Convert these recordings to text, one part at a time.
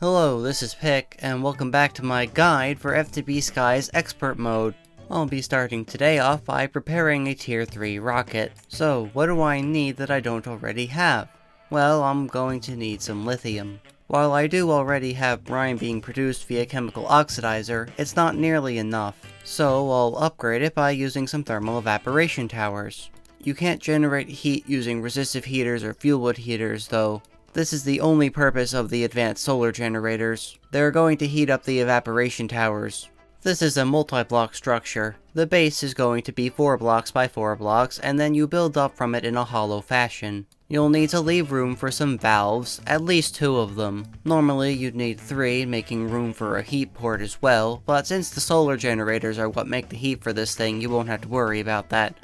Hello, this is Pick, and welcome back to my guide for FTB Sky's Expert Mode. I'll be starting today off by preparing a Tier 3 rocket. So, what do I need that I don't already have? Well, I'm going to need some lithium. While I do already have brine being produced via chemical oxidizer, it's not nearly enough. So, I'll upgrade it by using some thermal evaporation towers. You can't generate heat using resistive heaters or fuel wood heaters, though. This is the only purpose of the advanced solar generators. They're going to heat up the evaporation towers. This is a multi-block structure. The base is going to be 4 blocks by 4 blocks, and then you build up from it in a hollow fashion. You'll need to leave room for some valves, at least 2 of them. Normally you'd need 3, making room for a heat port as well, but since the solar generators are what make the heat for this thing, you won't have to worry about that.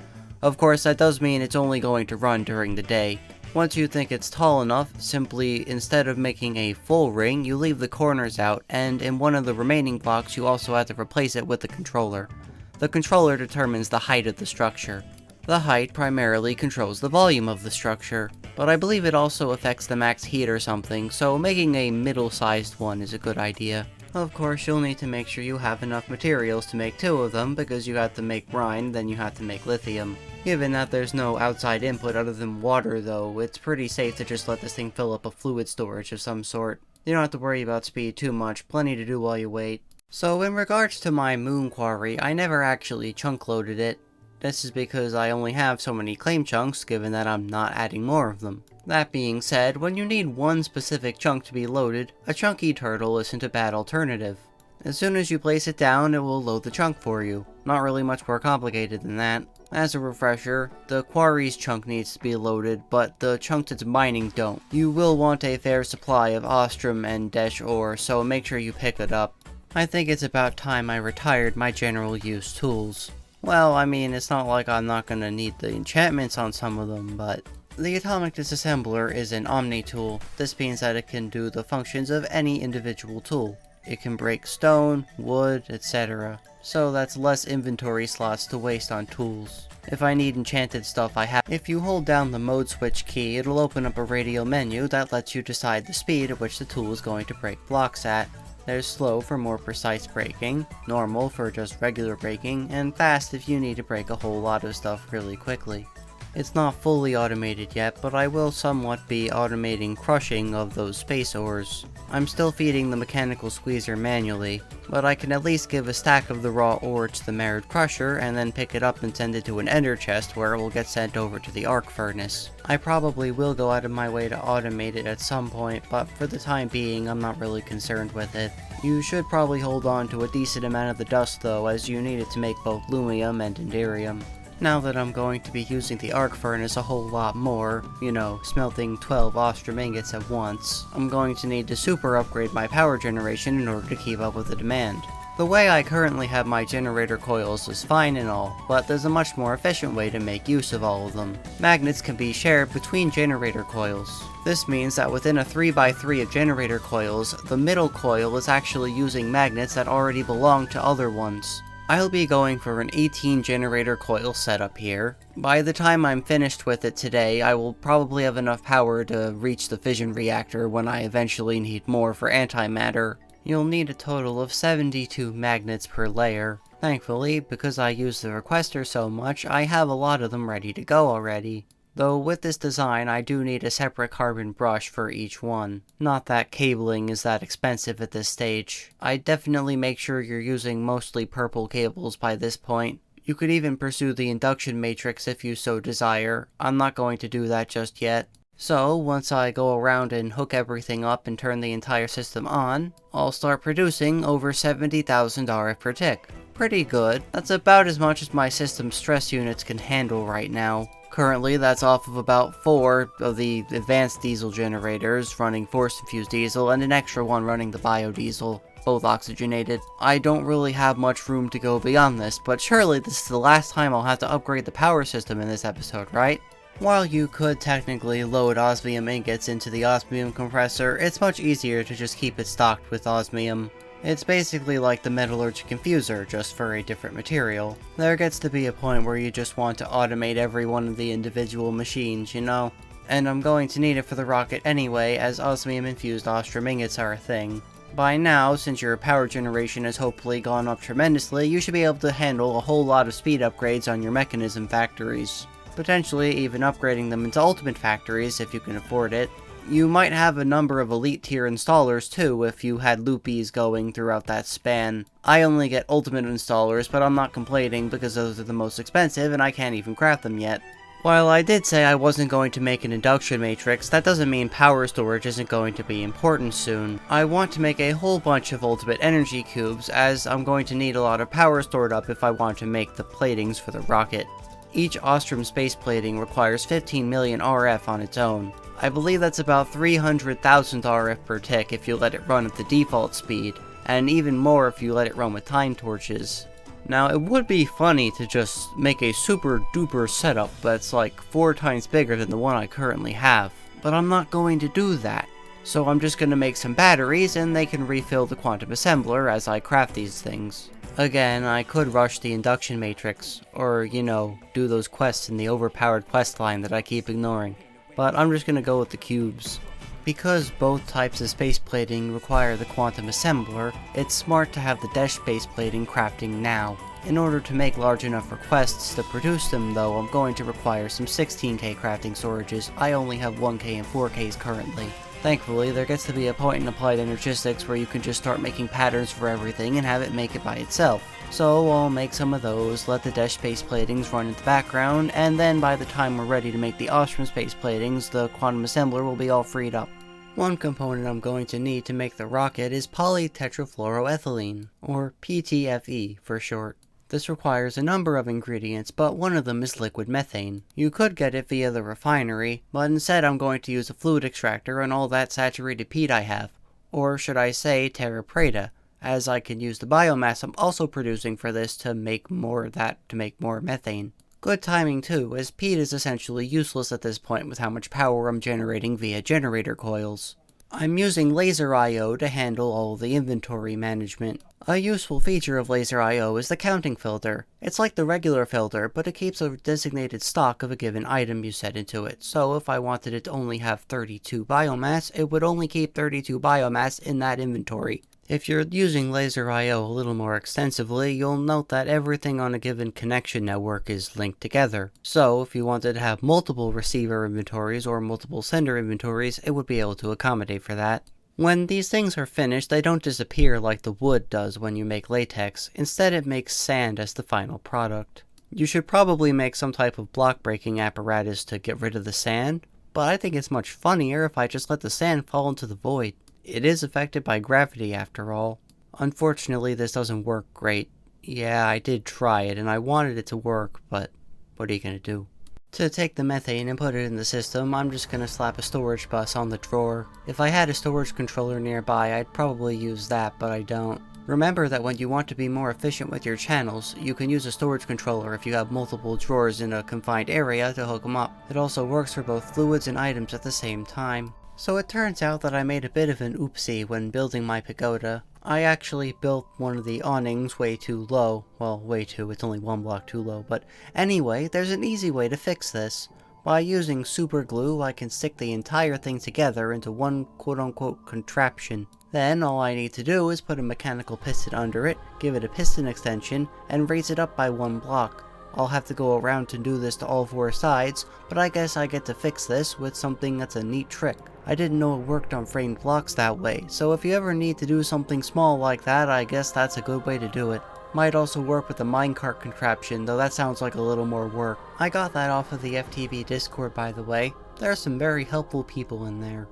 Of course, that does mean it's only going to run during the day. Once you think it's tall enough, simply, instead of making a full ring, you leave the corners out, and in one of the remaining blocks you also have to replace it with the controller. The controller determines the height of the structure. The height primarily controls the volume of the structure, but I believe it also affects the max heat or something, so making a middle-sized one is a good idea. Of course, you'll need to make sure you have enough materials to make 2 of them, because you have to make brine, then you have to make lithium. Given that there's no outside input other than water though, it's pretty safe to just let this thing fill up a fluid storage of some sort. You don't have to worry about speed too much, plenty to do while you wait. So in regards to my moon quarry, I never actually chunk loaded it. This is because I only have so many claim chunks, given that I'm not adding more of them. That being said, when you need one specific chunk to be loaded, a chunky turtle isn't a bad alternative. As soon as you place it down, it will load the chunk for you. Not really much more complicated than that. As a refresher, the quarry's chunk needs to be loaded, but the chunks it's mining don't. You will want a fair supply of Osmium and Desh ore, so make sure you pick it up. I think it's about time I retired my general use tools. Well, I mean, it's not like I'm not gonna need the enchantments on some of them, but... The Atomic Disassembler is an Omni tool. This means that it can do the functions of any individual tool. It can break stone, wood, etc. So that's less inventory slots to waste on tools. If I need enchanted stuff, I have. If you hold down the mode switch key, it'll open up a radial menu that lets you decide the speed at which the tool is going to break blocks at. There's slow for more precise breaking, normal for just regular breaking, and fast if you need to break a whole lot of stuff really quickly. It's not fully automated yet, but I will somewhat be automating crushing of those space ores. I'm still feeding the mechanical squeezer manually, but I can at least give a stack of the raw ore to the merid crusher and then pick it up and send it to an ender chest where it will get sent over to the arc furnace. I probably will go out of my way to automate it at some point, but for the time being I'm not really concerned with it. You should probably hold on to a decent amount of the dust though, as you need it to make both lumium and enderium. Now that I'm going to be using the arc furnace a whole lot more, you know, smelting 12 Osmium ingots at once, I'm going to need to super upgrade my power generation in order to keep up with the demand. The way I currently have my generator coils is fine and all, but there's a much more efficient way to make use of all of them. Magnets can be shared between generator coils. This means that within a 3x3 of generator coils, the middle coil is actually using magnets that already belong to other ones. I'll be going for an 18 generator coil setup here. By the time I'm finished with it today, I will probably have enough power to reach the fission reactor when I eventually need more for antimatter. You'll need a total of 72 magnets per layer. Thankfully, because I use the requester so much, I have a lot of them ready to go already. Though with this design, I do need a separate carbon brush for each one. Not that cabling is that expensive at this stage. I'd definitely make sure you're using mostly purple cables by this point. You could even pursue the induction matrix if you so desire. I'm not going to do that just yet. So, once I go around and hook everything up and turn the entire system on, I'll start producing over 70,000 RF per tick. Pretty good. That's about as much as my system's stress units can handle right now. Currently, that's off of about 4 of the advanced diesel generators running force-infused diesel and an extra one running the biodiesel, both oxygenated. I don't really have much room to go beyond this, but surely this is the last time I'll have to upgrade the power system in this episode, right? While you could technically load osmium ingots into the osmium compressor, it's much easier to just keep it stocked with osmium. It's basically like the metallurgic infuser, just for a different material. There gets to be a point where you just want to automate every one of the individual machines, you know? And I'm going to need it for the rocket anyway, as Osmium infused Ostrom ingots are a thing. By now, since your power generation has hopefully gone up tremendously, you should be able to handle a whole lot of speed upgrades on your mechanism factories. Potentially even upgrading them into ultimate factories if you can afford it. You might have a number of elite tier installers too if you had loopies going throughout that span. I only get ultimate installers, but I'm not complaining because those are the most expensive and I can't even craft them yet. While I did say I wasn't going to make an induction matrix, that doesn't mean power storage isn't going to be important soon. I want to make a whole bunch of ultimate energy cubes, as I'm going to need a lot of power stored up if I want to make the platings for the rocket. Each Ostrom space plating requires 15 million RF on its own. I believe that's about 300,000 RF per tick if you let it run at the default speed, and even more if you let it run with time torches. Now, it would be funny to just make a super duper setup that's like 4 times bigger than the one I currently have, but I'm not going to do that. So I'm just going to make some batteries and they can refill the quantum assembler as I craft these things. Again, I could rush the induction matrix, or, you know, do those quests in the overpowered quest line that I keep ignoring, but I'm just going to go with the cubes. Because both types of space plating require the quantum assembler, it's smart to have the dash space plating crafting now. In order to make large enough requests to produce them though, I'm going to require some 16K crafting storages. I only have 1K and 4Ks currently. Thankfully, there gets to be a point in applied energistics where you can just start making patterns for everything and have it make it by itself. So I'll make some of those, let the dash space platings run in the background, and then by the time we're ready to make the Ostrom space platings, the quantum assembler will be all freed up. One component I'm going to need to make the rocket is polytetrafluoroethylene, or PTFE for short. This requires a number of ingredients, but one of them is liquid methane. You could get it via the refinery, but instead I'm going to use a fluid extractor and all that saturated peat I have. Or should I say terra preta, as I can use the biomass I'm also producing for this to make more methane. Good timing too, as peat is essentially useless at this point with how much power I'm generating via generator coils. I'm using Laser I/O to handle all the inventory management. A useful feature of Laser I/O is the counting filter. It's like the regular filter, but it keeps a designated stock of a given item you set into it, so if I wanted it to only have 32 biomass, it would only keep 32 biomass in that inventory. If you're using Laser I/O a little more extensively, you'll note that everything on a given connection network is linked together. So, if you wanted to have multiple receiver inventories or multiple sender inventories, it would be able to accommodate for that. When these things are finished, they don't disappear like the wood does when you make latex. Instead, it makes sand as the final product. You should probably make some type of block breaking apparatus to get rid of the sand, but I think it's much funnier if I just let the sand fall into the void. It is affected by gravity after all. Unfortunately, this doesn't work great. Yeah, I did try it and I wanted it to work, but what are you gonna do? To take the methane and put it in the system, I'm just gonna slap a storage bus on the drawer. If I had a storage controller nearby, I'd probably use that, but I don't. Remember that when you want to be more efficient with your channels, you can use a storage controller if you have multiple drawers in a confined area to hook them up. It also works for both fluids and items at the same time. So it turns out that I made a bit of an oopsie when building my pagoda. I actually built one of the awnings way too low. Well, way too, it's only 1 block too low, but anyway, there's an easy way to fix this. By using super glue, I can stick the entire thing together into one quote-unquote contraption. Then all I need to do is put a mechanical piston under it, give it a piston extension, and raise it up by 1 block. I'll have to go around to do this to all 4 sides, but I guess I get to fix this with something that's a neat trick. I didn't know it worked on framed blocks that way, so if you ever need to do something small like that, I guess that's a good way to do it. Might also work with the minecart contraption, though that sounds like a little more work. I got that off of the FTB Discord, by the way. There are some very helpful people in there.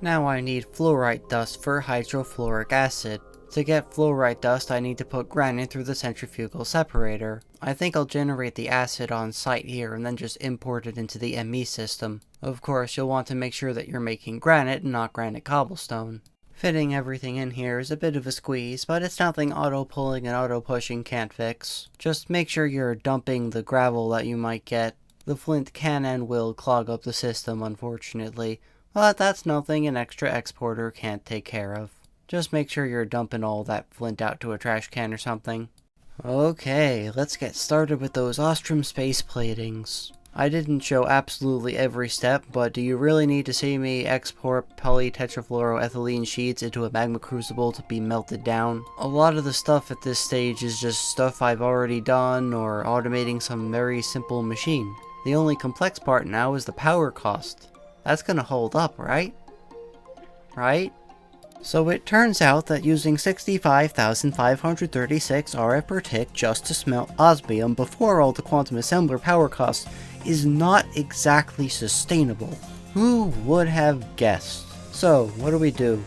Now I need fluorite dust for hydrofluoric acid. To get fluorite dust, I need to put granite through the centrifugal separator. I think I'll generate the acid on site here and then just import it into the ME system. Of course, you'll want to make sure that you're making granite and not granite cobblestone. Fitting everything in here is a bit of a squeeze, but it's nothing auto-pulling and auto-pushing can't fix. Just make sure you're dumping the gravel that you might get. The flint can and will clog up the system, unfortunately, but that's nothing an extra exporter can't take care of. Just make sure you're dumping all that flint out to a trash can or something. Okay, let's get started with those Ostrom space platings. I didn't show absolutely every step, but do you really need to see me export polytetrafluoroethylene sheets into a magma crucible to be melted down? A lot of the stuff at this stage is just stuff I've already done or automating some very simple machine. The only complex part now is the power cost. That's gonna hold up, right? Right? So it turns out that using 65,536 RF per tick just to smelt osmium before all the quantum assembler power costs is not exactly sustainable. Who would have guessed? So, what do?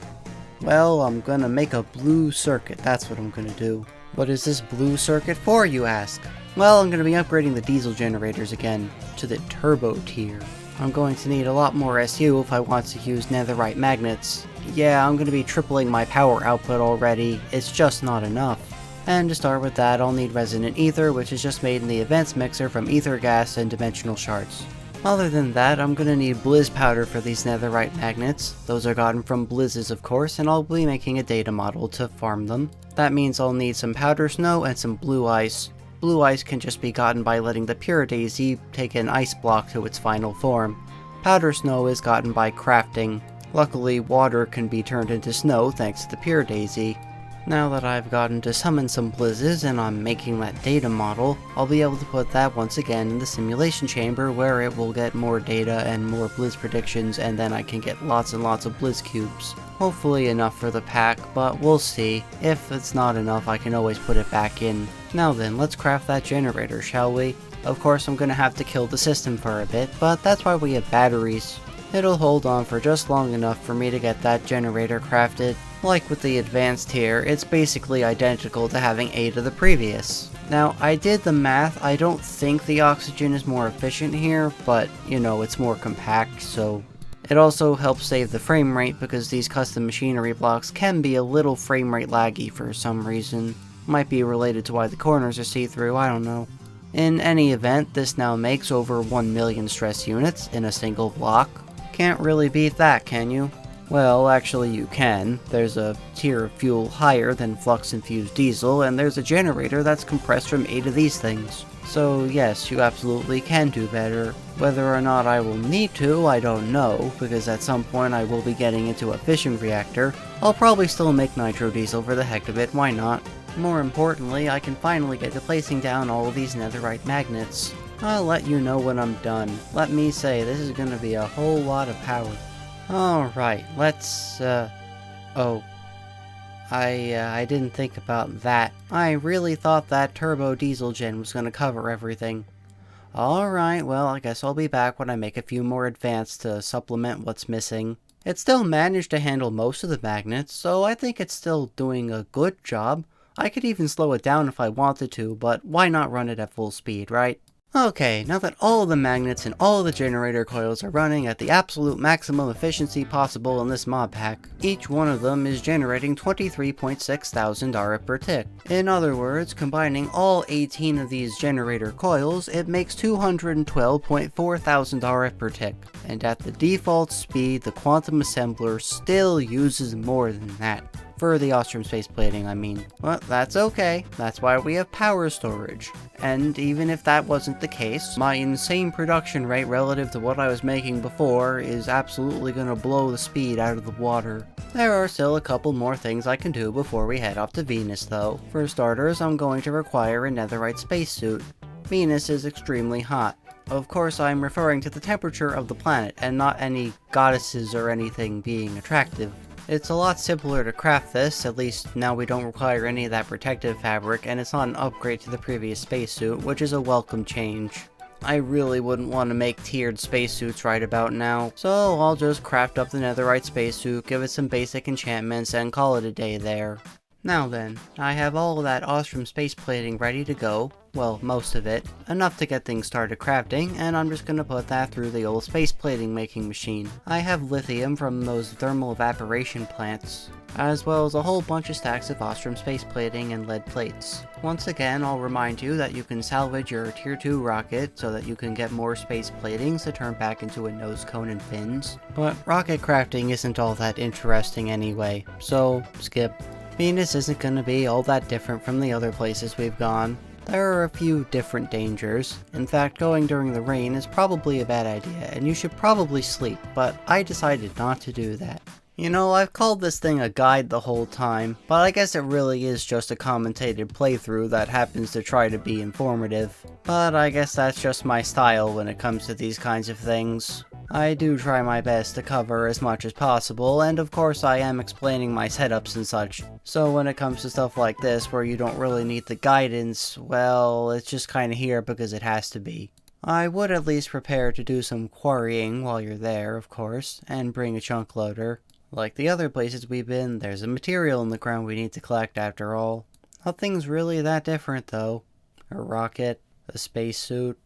Well, I'm gonna make a blue circuit, that's what I'm gonna do. What is this blue circuit for, you ask? Well, I'm gonna be upgrading the diesel generators again, to the turbo tier. I'm going to need a lot more SU if I want to use netherite magnets. Yeah, I'm gonna be tripling my power output already, it's just not enough. And to start with that, I'll need resonant ether, which is just made in the advanced mixer from ether gas and dimensional shards. Other than that, I'm gonna need Blizz powder for these netherite magnets. Those are gotten from Blizzes, of course, and I'll be making a data model to farm them. That means I'll need some powder snow and some blue ice. Blue ice can just be gotten by letting the pure daisy take an ice block to its final form. Powder snow is gotten by crafting. Luckily, water can be turned into snow thanks to the pure daisy. Now that I've gotten to summon some blizzes and I'm making that data model, I'll be able to put that once again in the simulation chamber where it will get more data and more blizz predictions, and then I can get lots and lots of blizz cubes. Hopefully enough for the pack, but we'll see. If it's not enough, I can always put it back in. Now then, let's craft that generator, shall we? Of course I'm gonna have to kill the system for a bit, but that's why we have batteries. It'll hold on for just long enough for me to get that generator crafted. Like with the advanced tier, it's basically identical to having 8 of the previous. Now, I did the math, I don't think the oxygen is more efficient here, but, you know, it's more compact, so... It also helps save the frame rate because these custom machinery blocks can be a little frame rate laggy for some reason. Might be related to why the corners are see-through, I don't know. In any event, this now makes over 1 million stress units in a single block. Can't really beat that, can you? Well, actually you can. There's a tier of fuel higher than flux-infused diesel, and there's a generator that's compressed from 8 of these things. So yes, you absolutely can do better. Whether or not I will need to, I don't know, because at some point I will be getting into a fission reactor. I'll probably still make nitro diesel for the heck of it, why not? More importantly, I can finally get to placing down all of these netherite magnets. I'll let you know when I'm done. Let me say, this is gonna be a whole lot of power. Alright, let's, I didn't think about that. I really thought that turbo diesel gen was gonna cover everything. Alright, well, I guess I'll be back when I make a few more advanced to supplement what's missing. It still managed to handle most of the magnets, so I think it's still doing a good job. I could even slow it down if I wanted to, but why not run it at full speed, right? Okay, now that all of the magnets and all of the generator coils are running at the absolute maximum efficiency possible in this mod pack, each one of them is generating 23.6 thousand RF per tick. In other words, combining all 18 of these generator coils, it makes 212.4 thousand RF per tick. And at the default speed, the quantum assembler still uses more than that. For the Osmium space plating, I mean. But that's okay, that's why we have power storage. And even if that wasn't the case, my insane production rate relative to what I was making before is absolutely gonna blow the speed out of the water. There are still a couple more things I can do before we head off to Venus though. For starters, I'm going to require a netherite spacesuit. Venus is extremely hot. Of course, I'm referring to the temperature of the planet, and not any goddesses or anything being attractive. It's a lot simpler to craft this, at least now we don't require any of that protective fabric, and it's not an upgrade to the previous spacesuit, which is a welcome change. I really wouldn't want to make tiered spacesuits right about now, so I'll just craft up the netherite spacesuit, give it some basic enchantments, and call it a day there. Now then, I have all of that Osmium space plating ready to go, well, most of it, enough to get things started crafting, and I'm just gonna put that through the old space plating making machine. I have lithium from those thermal evaporation plants, as well as a whole bunch of stacks of Osmium space plating and lead plates. Once again, I'll remind you that you can salvage your tier 2 rocket so that you can get more space platings to turn back into a nose cone and fins, but rocket crafting isn't all that interesting anyway, so skip. Venus isn't going to be all that different from the other places we've gone. There are a few different dangers. In fact, going during the rain is probably a bad idea, and you should probably sleep, but I decided not to do that. You know, I've called this thing a guide the whole time, but I guess it really is just a commentated playthrough that happens to try to be informative. But I guess that's just my style when it comes to these kinds of things. I do try my best to cover as much as possible, and of course I am explaining my setups and such. So when it comes to stuff like this where you don't really need the guidance, well, it's just kinda here because it has to be. I would at least prepare to do some quarrying while you're there, of course, and bring a chunk loader. Like the other places we've been, there's a material in the ground we need to collect after all. Nothing's really that different though. A rocket, a spacesuit.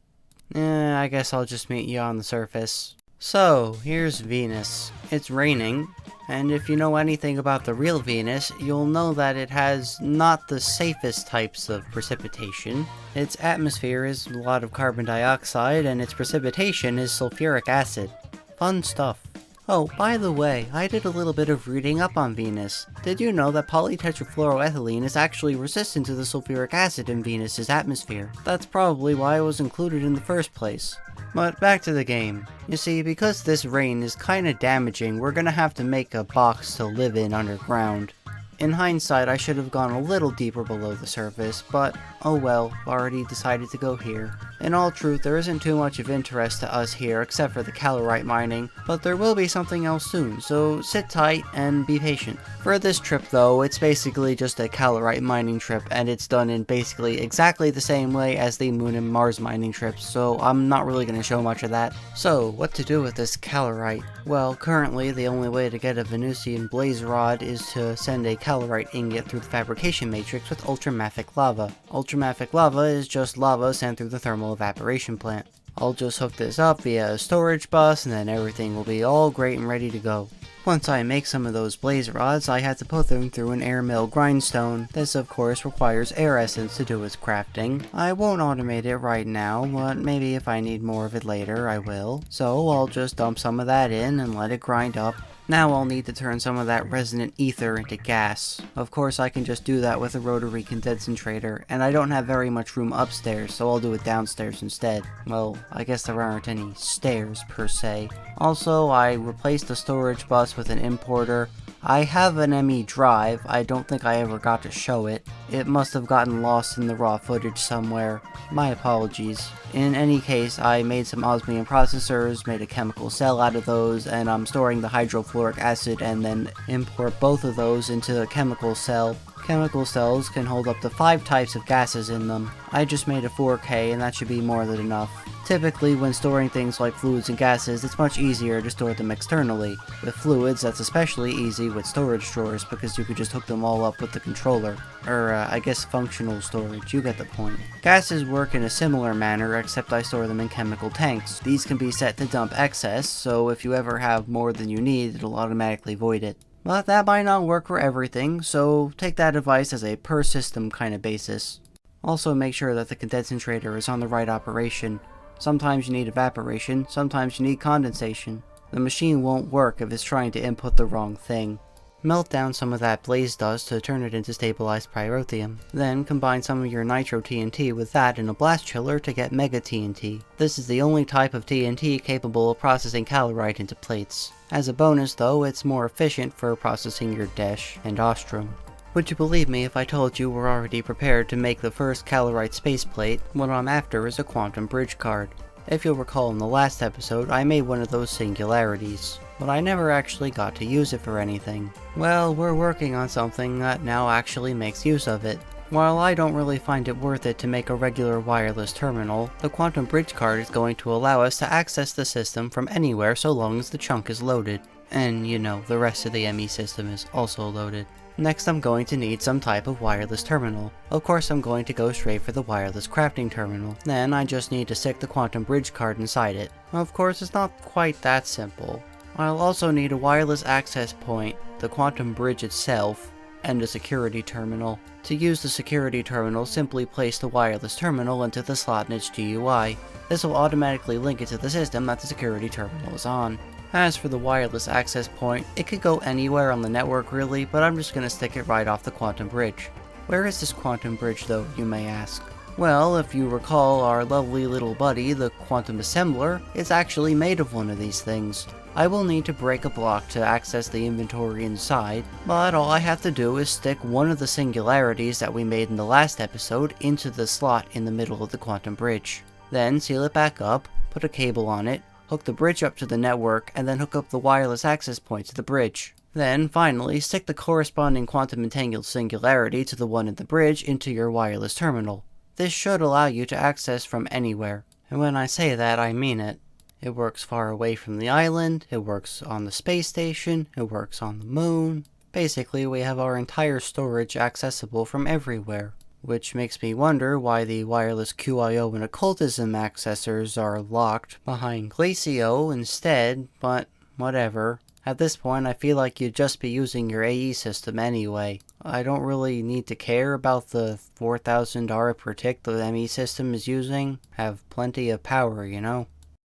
I guess I'll just meet you on the surface. So, here's Venus. It's raining, and if you know anything about the real Venus, you'll know that it has not the safest types of precipitation. Its atmosphere is a lot of carbon dioxide, and its precipitation is sulfuric acid. Fun stuff. Oh, by the way, I did a little bit of reading up on Venus. Did you know that polytetrafluoroethylene is actually resistant to the sulfuric acid in Venus's atmosphere? That's probably why it was included in the first place. But back to the game. You see, because this rain is kinda damaging, we're gonna have to make a box to live in underground. In hindsight, I should have gone a little deeper below the surface, but oh well, already decided to go here. In all truth, there isn't too much of interest to us here except for the calorite mining, but there will be something else soon, so sit tight and be patient. For this trip though, it's basically just a calorite mining trip, and it's done in basically exactly the same way as the Moon and Mars mining trips, so I'm not really going to show much of that. So, what to do with this calorite? Well, currently the only way to get a Venusian blaze rod is to send a calorite ingot through the fabrication matrix with Ultramafic lava. Ultramafic lava is just lava sent through the thermal evaporation plant. I'll just hook this up via a storage bus and then everything will be all great and ready to go. Once I make some of those blaze rods, I have to put them through an air mill grindstone. This of course requires air essence to do its crafting. I won't automate it right now, but maybe if I need more of it later I will. So I'll just dump some of that in and let it grind up. Now I'll need to turn some of that resonant ether into gas. Of course I can just do that with a rotary condensentrator, and I don't have very much room upstairs, so I'll do it downstairs instead. Well, I guess there aren't any stairs per se. Also, I replaced the storage bus with an importer. I have an ME drive, I don't think I ever got to show it. It must have gotten lost in the raw footage somewhere. My apologies. In any case, I made some osmium processors, made a chemical cell out of those, and I'm storing the hydrofluoric acid and then import both of those into a chemical cell. Chemical cells can hold up to 5 types of gases in them. I just made a 4K and that should be more than enough. Typically, when storing things like fluids and gases, it's much easier to store them externally. With fluids, that's especially easy with storage drawers because you could just hook them all up with the controller. I guess functional storage, you get the point. Gases work in a similar manner, except I store them in chemical tanks. These can be set to dump excess, so if you ever have more than you need, it'll automatically void it. But that might not work for everything, so take that advice as a per system kind of basis. Also make sure that the condensentrator is on the right operation. Sometimes you need evaporation, sometimes you need condensation. The machine won't work if it's trying to input the wrong thing. Melt down some of that blaze dust to turn it into stabilized pyrotheum. Then combine some of your nitro TNT with that in a blast chiller to get mega TNT. This is the only type of TNT capable of processing calorite into plates. As a bonus though, it's more efficient for processing your Desh and Ostrom. Would you believe me if I told you we're already prepared to make the first calorite space plate? What I'm after is a quantum bridge card. If you'll recall in the last episode, I made one of those singularities, but I never actually got to use it for anything. Well, we're working on something that now actually makes use of it. While I don't really find it worth it to make a regular wireless terminal, the quantum bridge card is going to allow us to access the system from anywhere so long as the chunk is loaded. And you know, the rest of the ME system is also loaded. Next I'm going to need some type of wireless terminal. Of course I'm going to go straight for the wireless crafting terminal. Then I just need to stick the quantum bridge card inside it. Of course it's not quite that simple. I'll also need a wireless access point, the quantum bridge itself, and a security terminal. To use the security terminal, simply place the wireless terminal into the slot in its GUI. This will automatically link it to the system that the security terminal is on. As for the wireless access point, it could go anywhere on the network really, but I'm just going to stick it right off the quantum bridge. Where is this quantum bridge though, you may ask? Well, if you recall, our lovely little buddy, the Quantum Assembler, is actually made of one of these things. I will need to break a block to access the inventory inside, but all I have to do is stick one of the singularities that we made in the last episode into the slot in the middle of the quantum bridge. Then seal it back up, put a cable on it, hook the bridge up to the network, and then hook up the wireless access point to the bridge. Then, finally, stick the corresponding quantum entangled singularity to the one in the bridge into your wireless terminal. This should allow you to access from anywhere. And when I say that, I mean it. It works far away from the island, it works on the space station, it works on the moon. Basically, we have our entire storage accessible from everywhere. Which makes me wonder why the wireless QIO and occultism accessors are locked behind Glacio instead, but whatever. At this point, I feel like you'd just be using your AE system anyway. I don't really need to care about the 4,000 ARA per tick the ME system is using. Have plenty of power, you know?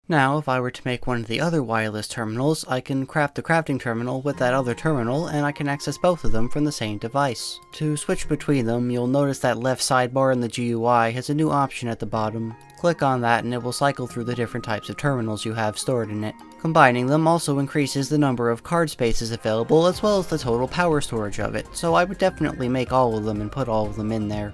Now, if I were to make one of the other wireless terminals, I can craft the crafting terminal with that other terminal, and I can access both of them from the same device. To switch between them, you'll notice that left sidebar in the GUI has a new option at the bottom. Click on that and it will cycle through the different types of terminals you have stored in it. Combining them also increases the number of card spaces available as well as the total power storage of it, so I would definitely make all of them and put all of them in there.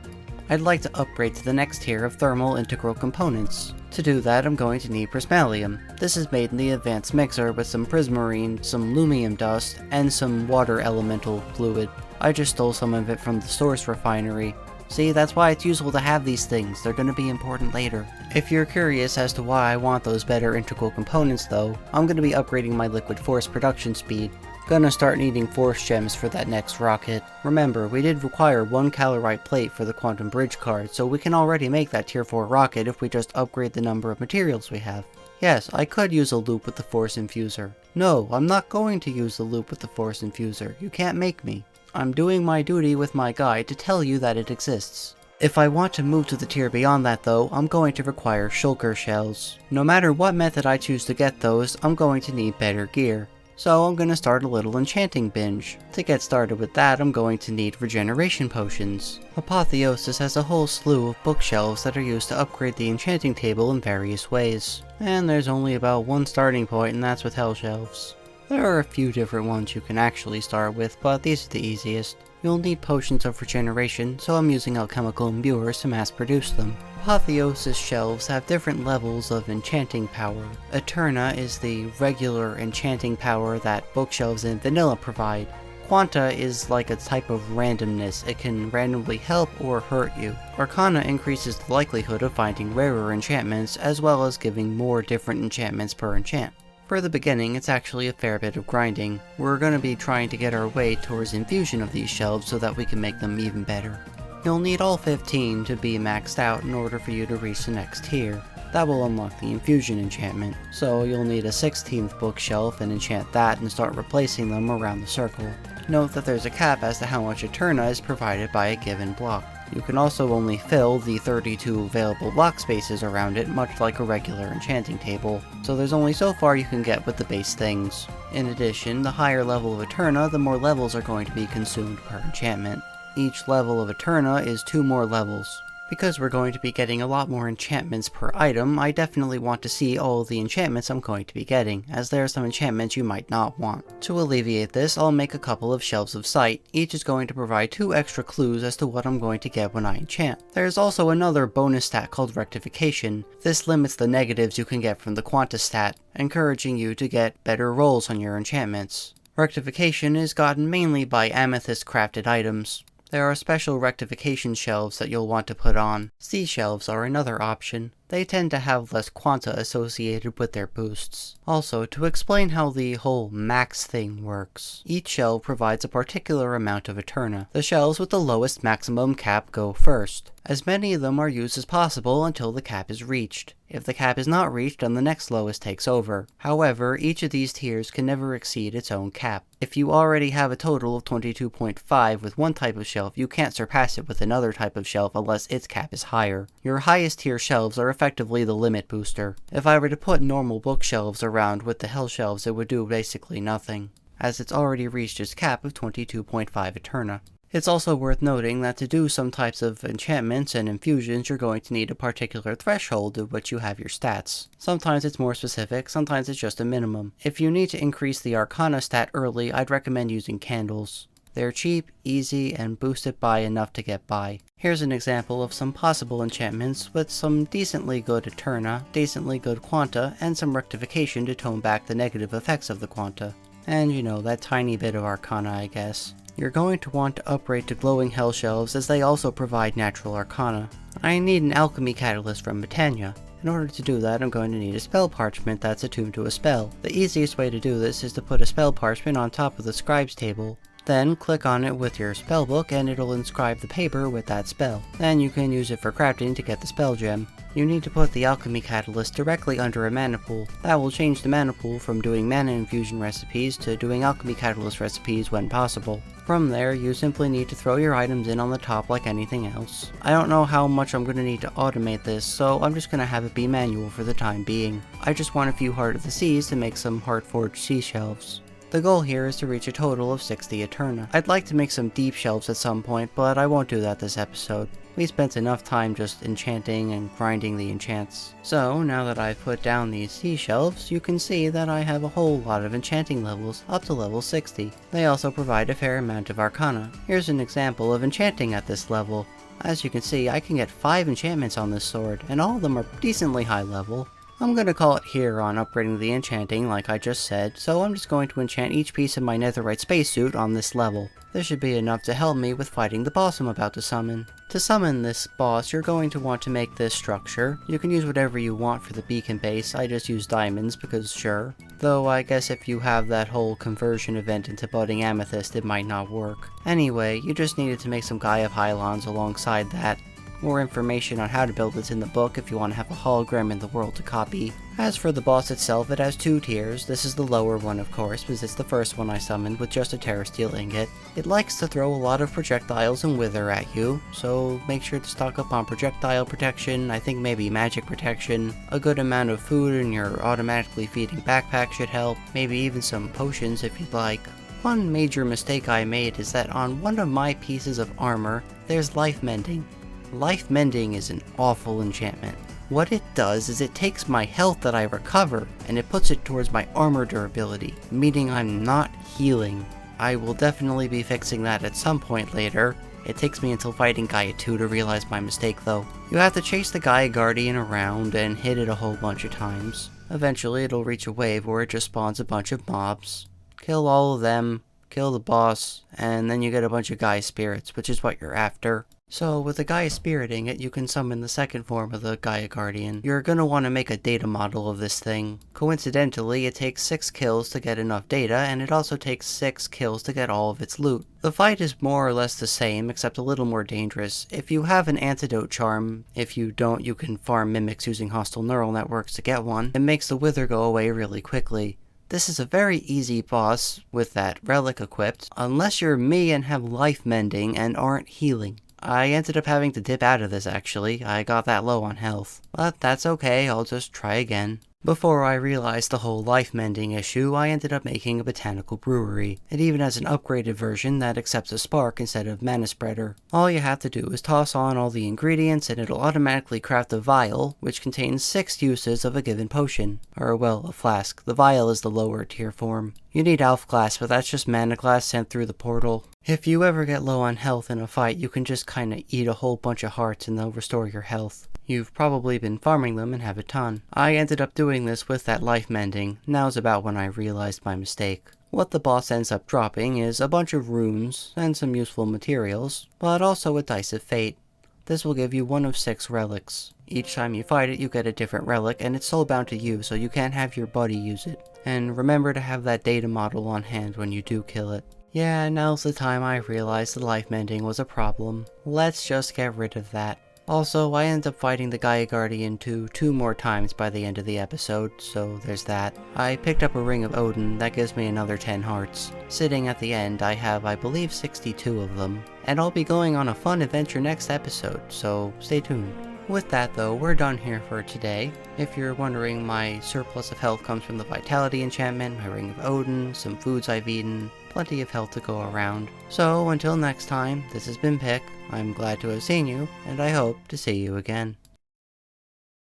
I'd like to upgrade to the next tier of thermal integral components. To do that, I'm going to need prismalium. This is made in the advanced mixer with some prismarine, some lumium dust, and some water elemental fluid. I just stole some of it from the source refinery. See, that's why it's useful to have these things, they're going to be important later. If you're curious as to why I want those better integral components though, I'm going to be upgrading my liquid force production speed. Gonna start needing force gems for that next rocket. Remember, we did require 1 calorite plate for the quantum bridge card, so we can already make that tier 4 rocket if we just upgrade the number of materials we have. Yes, I could use a loop with the force infuser. No, I'm not going to use the loop with the force infuser, you can't make me. I'm doing my duty with my guide to tell you that it exists. If I want to move to the tier beyond that though, I'm going to require shulker shells. No matter what method I choose to get those, I'm going to need better gear. So I'm going to start a little enchanting binge. To get started with that, I'm going to need regeneration potions. Apotheosis has a whole slew of bookshelves that are used to upgrade the enchanting table in various ways. And there's only about one starting point, and that's with Hellshelves. There are a few different ones you can actually start with, but these are the easiest. You'll need potions of regeneration, so I'm using alchemical imbuers to mass produce them. Apotheosis shelves have different levels of enchanting power. Eterna is the regular enchanting power that bookshelves in vanilla provide. Quanta is like a type of randomness, it can randomly help or hurt you. Arcana increases the likelihood of finding rarer enchantments, as well as giving more different enchantments per enchant. For the beginning, it's actually a fair bit of grinding. We're going to be trying to get our way towards infusion of these shelves so that we can make them even better. You'll need all 15 to be maxed out in order for you to reach the next tier. That will unlock the infusion enchantment, so you'll need a 16th bookshelf and enchant that and start replacing them around the circle. Note that there's a cap as to how much Eterna is provided by a given block. You can also only fill the 32 available block spaces around it, much like a regular enchanting table, so there's only so far you can get with the base things. In addition, the higher level of Eterna, the more levels are going to be consumed per enchantment. Each level of Eterna is 2 more levels. Because we're going to be getting a lot more enchantments per item, I definitely want to see all of the enchantments I'm going to be getting, as there are some enchantments you might not want. To alleviate this, I'll make a couple of Shelves of Sight. Each is going to provide 2 extra clues as to what I'm going to get when I enchant. There's also another bonus stat called Rectification. This limits the negatives you can get from the Quanta stat, encouraging you to get better rolls on your enchantments. Rectification is gotten mainly by amethyst crafted items. There are special rectification shelves that you'll want to put on. Seashelves are another option. They tend to have less quanta associated with their boosts. Also, to explain how the whole max thing works, each shelf provides a particular amount of Eterna. The shelves with the lowest maximum cap go first. As many of them are used as possible until the cap is reached. If the cap is not reached, then the next lowest takes over. However, each of these tiers can never exceed its own cap. If you already have a total of 22.5 with one type of shelf, you can't surpass it with another type of shelf unless its cap is higher. Your highest tier shelves are effectively the limit booster. If I were to put normal bookshelves around with the Hellshelves, it would do basically nothing, as it's already reached its cap of 22.5 Eterna. It's also worth noting that to do some types of enchantments and infusions, you're going to need a particular threshold at which you have your stats. Sometimes it's more specific, sometimes it's just a minimum. If you need to increase the Arcana stat early, I'd recommend using candles. They're cheap, easy, and boost it by enough to get by. Here's an example of some possible enchantments with some decently good Eterna, decently good Quanta, and some rectification to tone back the negative effects of the Quanta. And you know, that tiny bit of Arcana, I guess. You're going to want to upgrade to glowing Hellshelves as they also provide natural Arcana. I need an Alchemy catalyst from Britannia. In order to do that, I'm going to need a spell parchment that's attuned to a spell. The easiest way to do this is to put a spell parchment on top of the scribe's table. Then click on it with your spellbook and it'll inscribe the paper with that spell. Then you can use it for crafting to get the spell gem. You need to put the alchemy catalyst directly under a mana pool. That will change the mana pool from doing mana infusion recipes to doing alchemy catalyst recipes when possible. From there, you simply need to throw your items in on the top like anything else. I don't know how much I'm going to need to automate this, so I'm just going to have it be manual for the time being. I just want a few Heart of the Seas to make some heart-forged Seashelves. The goal here is to reach a total of 60 Eterna. I'd like to make some deep shelves at some point, but I won't do that this episode. We spent enough time just enchanting and grinding the enchants. So, now that I've put down these Seashelves, you can see that I have a whole lot of enchanting levels, up to level 60. They also provide a fair amount of Arcana. Here's an example of enchanting at this level. As you can see, I can get 5 enchantments on this sword, and all of them are decently high level. I'm going to call it here on upgrading the enchanting like I just said, so I'm just going to enchant each piece of my Netherite spacesuit on this level. This should be enough to help me with fighting the boss I'm about to summon. To summon this boss, you're going to want to make this structure. You can use whatever you want for the beacon base, I just use diamonds because sure. Though I guess if you have that whole conversion event into budding amethyst it might not work. Anyway, you just needed to make some Gaia pylons alongside that. More information on how to build this in the book if you want to have a hologram in the world to copy. As for the boss itself, it has 2 tiers. This is the lower one of course, because it's the first one I summoned with just a terrasteel ingot. It likes to throw a lot of projectiles and wither at you, so make sure to stock up on projectile protection, I think maybe magic protection. A good amount of food in your automatically feeding backpack should help, maybe even some potions if you'd like. One major mistake I made is that on one of my pieces of armor, there's life mending. Life Mending is an awful enchantment. What it does is it takes my health that I recover and it puts it towards my armor durability, meaning I'm not healing. I will definitely be fixing that at some point later. It takes me until fighting Gaia II to realize my mistake though. You have to chase the Gaia Guardian around and hit it a whole bunch of times. Eventually it'll reach a wave where it just spawns a bunch of mobs. Kill all of them, kill the boss, and then you get a bunch of Gaia spirits, which is what you're after. So, with the Gaia spiriting it, you can summon the second form of the Gaia Guardian. You're gonna want to make a data model of this thing. Coincidentally, it takes 6 kills to get enough data, and it also takes 6 kills to get all of its loot. The fight is more or less the same, except a little more dangerous. If you have an antidote charm, if you don't, you can farm mimics using hostile neural networks to get one. It makes the wither go away really quickly. This is a very easy boss with that relic equipped, unless you're me and have life mending and aren't healing. I ended up having to dip out of this actually, I got that low on health. But that's okay, I'll just try again. Before I realized the whole life mending issue, I ended up making a botanical brewery. It even has an upgraded version that accepts a spark instead of mana spreader. All you have to do is toss on all the ingredients and it'll automatically craft a vial, which contains 6 uses of a given potion. Or well, a flask. The vial is the lower tier form. You need Alph glass, but that's just mana glass sent through the portal. If you ever get low on health in a fight, you can just kinda eat a whole bunch of hearts and they'll restore your health. You've probably been farming them and have a ton. I ended up doing this with that life mending. Now's about when I realized my mistake. What the boss ends up dropping is a bunch of runes and some useful materials, but also a dice of fate. This will give you 1 of 6 relics. Each time you fight it, you get a different relic, and it's soulbound to you, so you can't have your buddy use it. And remember to have that data model on hand when you do kill it. Yeah, now's the time I realized the life mending was a problem. Let's just get rid of that. Also, I end up fighting the Gaia Guardian 2 more times by the end of the episode, so there's that. I picked up a Ring of Odin, that gives me another 10 hearts. Sitting at the end, I have, I believe, 62 of them. And I'll be going on a fun adventure next episode, so stay tuned. With that though, we're done here for today. If you're wondering, my surplus of health comes from the Vitality enchantment, my Ring of Odin, some foods I've eaten, plenty of health to go around. So until next time, this has been Pick. I'm glad to have seen you, and I hope to see you again.